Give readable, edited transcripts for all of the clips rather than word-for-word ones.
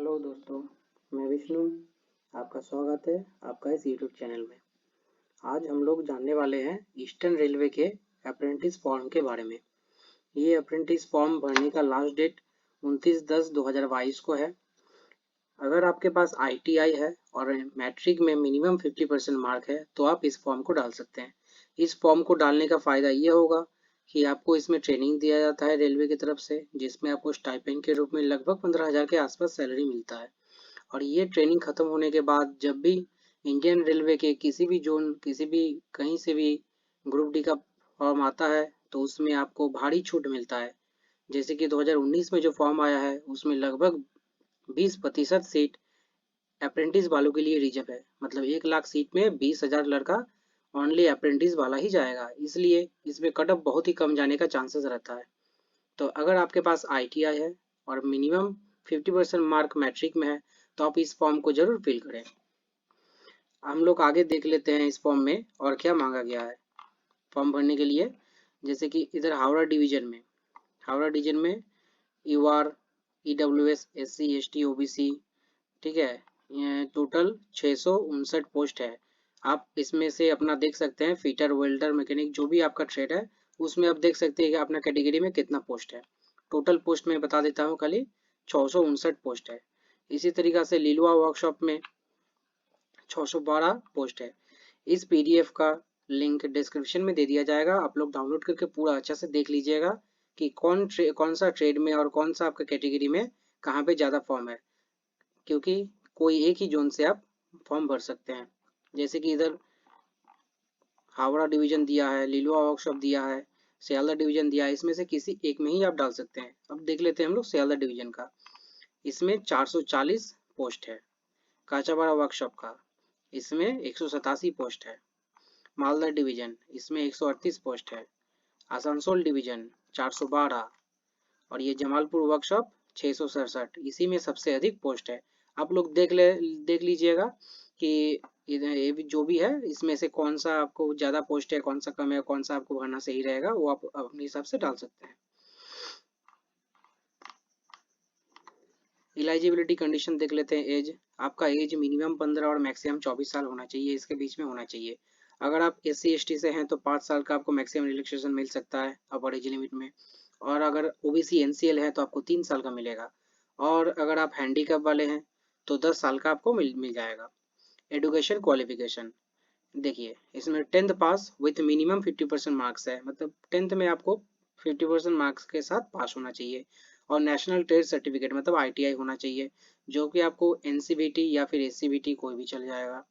Hello दोस्तों, मैं विष्णु। आपका स्वागत है आपका इस यूट्यूब चैनल में। आज हम लोग जानने वाले हैं ईस्टर्न रेलवे के अप्रेंटिस फॉर्म के बारे में। ये अप्रेंटिस फॉर्म भरने का लास्ट डेट 29/10/2022 को है। अगर आपके पास ITI है और मैट्रिक में मिनिमम 50% मार्क है तो आप इस फॉर्म को डाल सकते हैं। इस फॉर्म को डालने का फ़ायदा ये होगा कि आपको इसमें ट्रेनिंग दिया जाता है रेलवे की तरफ से, जिसमें आपको स्टाइपेंड के रूप में लगभग 15,000 के आसपास सैलरी मिलता है। और ये ट्रेनिंग खत्म होने के बाद जब भी इंडियन रेलवे के किसी भी जोन, किसी भी कहीं से भी ग्रुप डी का फॉर्म आता है तो उसमें आपको भारी छूट मिलता है। जैसे कि 2019 में जो फॉर्म आया है उसमें लगभग 20% सीट अप्रेंटिस वालों के लिए रिजर्व है। मतलब 1 लाख सीट में 20,000 लड़का ओनली अप्रेंटिस वाला ही जाएगा, इसलिए इसमें कट ऑफ बहुत ही कम जाने का चांसेस रहता है। तो अगर आपके पास ITI है और मिनिमम 50% मार्क मैट्रिक में है तो आप इस फॉर्म को जरूर फिल करें। हम लोग आगे देख लेते हैं इस फॉर्म में और क्या मांगा गया है फॉर्म भरने के लिए। जैसे कि इधर हावड़ा डिवीजन में UR, EWS, SC, ST, OBC, ठीक है। ये टोटल 659 पोस्ट है। आप इसमें से अपना देख सकते हैं, फिटर, वेल्डर, मैकेनिक, जो भी आपका ट्रेड है उसमें आप देख सकते हैं कि अपना कैटेगरी में कितना पोस्ट है। टोटल पोस्ट में बता देता हूँ, खाली 659 पोस्ट है। इसी तरीका से लीलुआ वर्कशॉप में 612 पोस्ट है। इस PDF का लिंक डिस्क्रिप्शन में दे दिया जाएगा, आप लोग डाउनलोड करके पूरा अच्छा से देख लीजिएगा कि कौन सा ट्रेड में और कौन सा आपका कैटेगरी में कहाँ पे ज़्यादा फॉर्म है, क्योंकि कोई एक ही जोन से आप फॉर्म भर सकते हैं। जैसे कि इधर हावड़ा डिवीजन दिया है, लीलुआ वर्कशॉप दिया है, सियालदह डिवीजन दिया है, इसमें से किसी एक में ही आप डाल सकते हैं। अब देख लेते हैं हम लोग सियालदह डिवीजन का। इसमें 440 पोस्ट है। काचापाड़ा वर्कशॉप का इसमें 187 पोस्ट है। मालदा डिवीजन इसमें 138 पोस्ट है। आसनसोल डिवीजन 412 और ये जमालपुर वर्कशॉप 667, इसी में सबसे अधिक पोस्ट है। आप लोग देख लीजिएगा कि ये भी जो भी है इसमें से कौन सा आपको ज़्यादा पोस्ट है, कौन सा कम है, कौन सा आपको भरना सही रहेगा, वो आप अपने हिसाब से डाल सकते हैं। इलाइजिबिलिटी कंडीशन देख लेते हैं। एज, आपका एज मिनिमम 15 और मैक्सिमम 24 साल होना चाहिए, इसके बीच में होना चाहिए। अगर आप SC ST से हैं तो 5 साल का आपको मैक्सिमम रिलैक्सेशन मिल सकता है अपर एज लिमिट में। और अगर OBC NCL है तो आपको 3 साल का मिलेगा। और अगर आप हैंडीकैप वाले हैं तो 10 साल का आपको मिल जाएगा। एडुकेशन क्वालिफिकेशन देखिए, इसमें 10th pass with minimum 50% marks है। मतलब 10th में आपको 50% मार्क्स के साथ पास होना चाहिए। और नेशनल ट्रेड सर्टिफिकेट मतलब ITI होना चाहिए, जो कि आपको NCVT या फिर SCVT कोई भी चल जाएगा।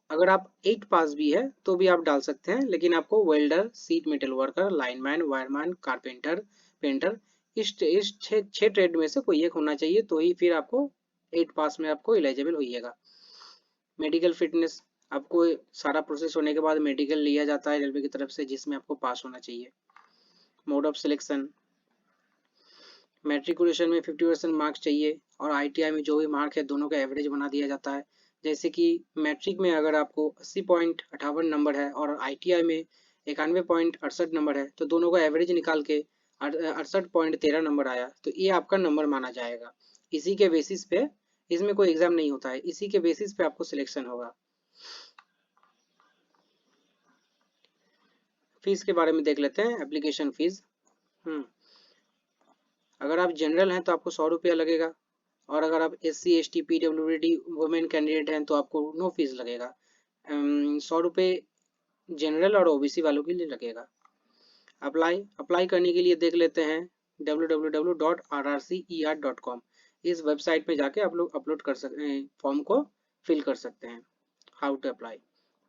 अगर आप 8 पास भी है तो भी आप डाल सकते हैं, लेकिन आपको welder, seat metal worker, lineman, wireman, carpenter, painter, इस छह ट्रेड में से कोई एक होना चाहिए, तो ही फिर आपको 8 पास में आपको एलिजिबल होइएगा। मेडिकल फिटनेस, आपको सारा प्रोसेस होने के बाद मेडिकल लिया जाता है रेलवे की तरफ से, जिसमें आपको पास होना चाहिए। मोड ऑफ सिलेक्शन, मैट्रिकुलेशन में 50% मार्क्स चाहिए और ITI में जो भी मार्क है दोनों का एवरेज बना दिया जाता है। जैसे कि मैट्रिक में अगर आपको 80.58 नंबर है और ITI में 91.68 नंबर है तो दोनों का एवरेज निकाल के 68.13 नंबर आया तो ये आपका नंबर माना जाएगा। इसी के बेसिस पे, इसमें कोई एग्जाम नहीं होता है, इसी के बेसिस पे आपको सिलेक्शन होगा। फीस के बारे में देख लेते हैं। एप्लीकेशन फीस, अगर आप जनरल हैं तो आपको 100 रुपया लगेगा। और अगर आप SC ST PWD women candidate हैं तो आपको नो फीस लगेगा। 100 रुपये जनरल और OBC वालों के लिए लगेगा। अप्लाई करने के लिए देख लेते हैं www.rrcer.com। इस वेबसाइट पे जाके आप लोग अपलोड कर सकते हैं, फॉर्म को फिल कर सकते हैं। How to apply,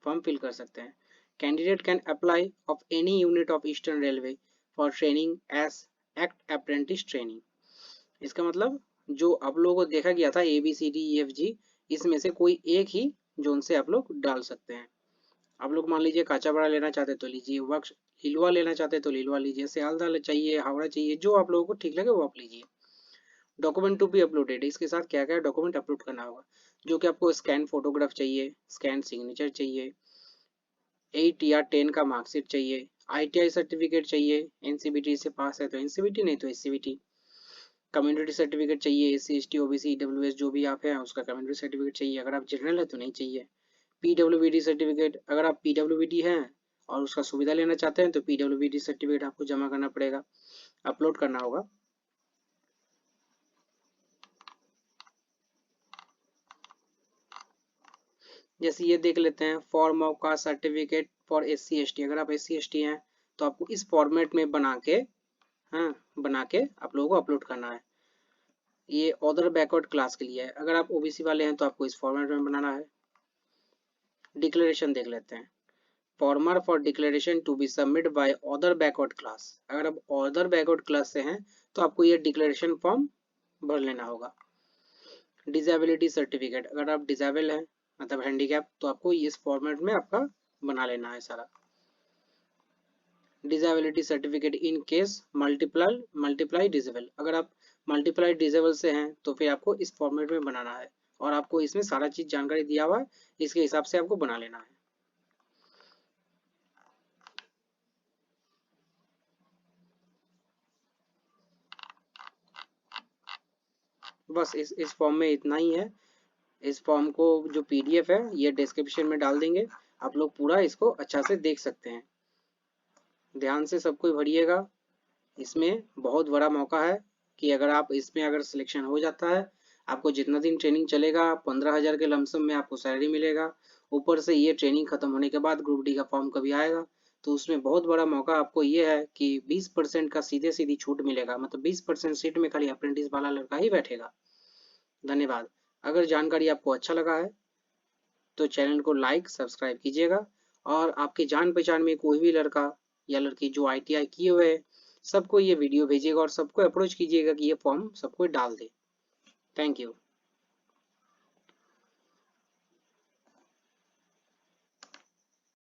form fill कर सकते हैं। Candidate can apply of any unit of Eastern Railway for training as act apprentice training. इसका मतलब जो आप लोगों को देखा गया था ABCDEFG, इसमें से कोई एक ही जोन से आप लोग डाल सकते हैं। आप लोग मान लीजिए काचापाड़ा लेना चाहते तो लीजिए, वर्क लिलुआ लेना चाहते तो लिलुआ लीजिए, सियालदह चाहिए, हावड़ा चाहिए, जो आप लोगों को ठीक लगे वो आप लीजिए। डॉक्यूमेंट टू बी अपलोडेड, इसके साथ क्या क्या डॉक्यूमेंट अपलोड करना होगा, जो कि आपको स्कैन फोटोग्राफ चाहिए, स्कैन सिग्नेचर चाहिए, 8 या 10 का मार्कशीट चाहिए, ITI सर्टिफिकेट चाहिए, NCVT से पास है तो NCVT, नहीं तो SCVT, कम्युनिटी सर्टिफिकेट चाहिए, SC ST OBC EWS जो भी आप हैं उसका कम्युनिटी सर्टिफिकेट चाहिए। अगर आप जनरल है तो नहीं चाहिए। PWBD सर्टिफिकेट, अगर आप PWBD हैं और उसका सुविधा लेना चाहते हैं तो PWBD सर्टिफिकेट आपको जमा करना पड़ेगा, अपलोड करना होगा। जैसे ये देख लेते हैं, form of caste certificate for SC ST। अगर आप SC ST हैं तो आपको इस फॉर्मेट में बना के आप लोगों को अपलोड करना है। ये अदर बैकवर्ड क्लास के लिए है। अगर आप OBC वाले हैं तो आपको इस फॉर्मेट में बनाना है। डिक्लेरेशन देख लेते हैं, former for declaration to be submit by other backward class. अगर आप अदर बैकवर्ड क्लास से हैं तो आपको ये डिक्लेरेशन फॉर्म भर लेना होगा। डिसेबिलिटी सर्टिफिकेट, अगर आप डिसेबल हैं मतलब हैंडीकैप तो आपको इस फॉर्मेट में आपका बना लेना है सारा। Disability certificate in case multiply disable, अगर आप मल्टीप्लाई डिसेबल से हैं तो फिर आपको इस फॉर्मेट में बनाना है और आपको इसमें सारा चीज जानकारी दिया हुआ है, इसके हिसाब से आपको बना लेना है। बस इस फॉर्म में इतना ही है। इस फॉर्म को जो PDF है ये डिस्क्रिप्शन में डाल देंगे, आप लोग पूरा इसको अच्छा से देख सकते हैं। ध्यान से सब कोई भरिएगा। इसमें बहुत बड़ा मौका है कि अगर आप इसमें अगर सिलेक्शन हो जाता है, आपको जितना दिन ट्रेनिंग चलेगा 15,000 के लमसम में आपको सैलरी मिलेगा। ऊपर से ये ट्रेनिंग खत्म होने के बाद ग्रुप डी का फॉर्म कभी आएगा तो उसमें बहुत बड़ा मौका आपको ये है कि 20% का सीधे सीधी छूट मिलेगा, मतलब 20% सीट में खाली अप्रेंटिस वाला लड़का ही बैठेगा। धन्यवाद। अगर जानकारी आपको अच्छा लगा है तो चैनल को लाइक सब्सक्राइब कीजिएगा और आपके जान पहचान में कोई भी लड़का या लड़की जो ITI किए हुए है सबको ये वीडियो भेजिएगा और सबको अप्रोच कीजिएगा कि ये फॉर्म सबको डाल दे। Thank you.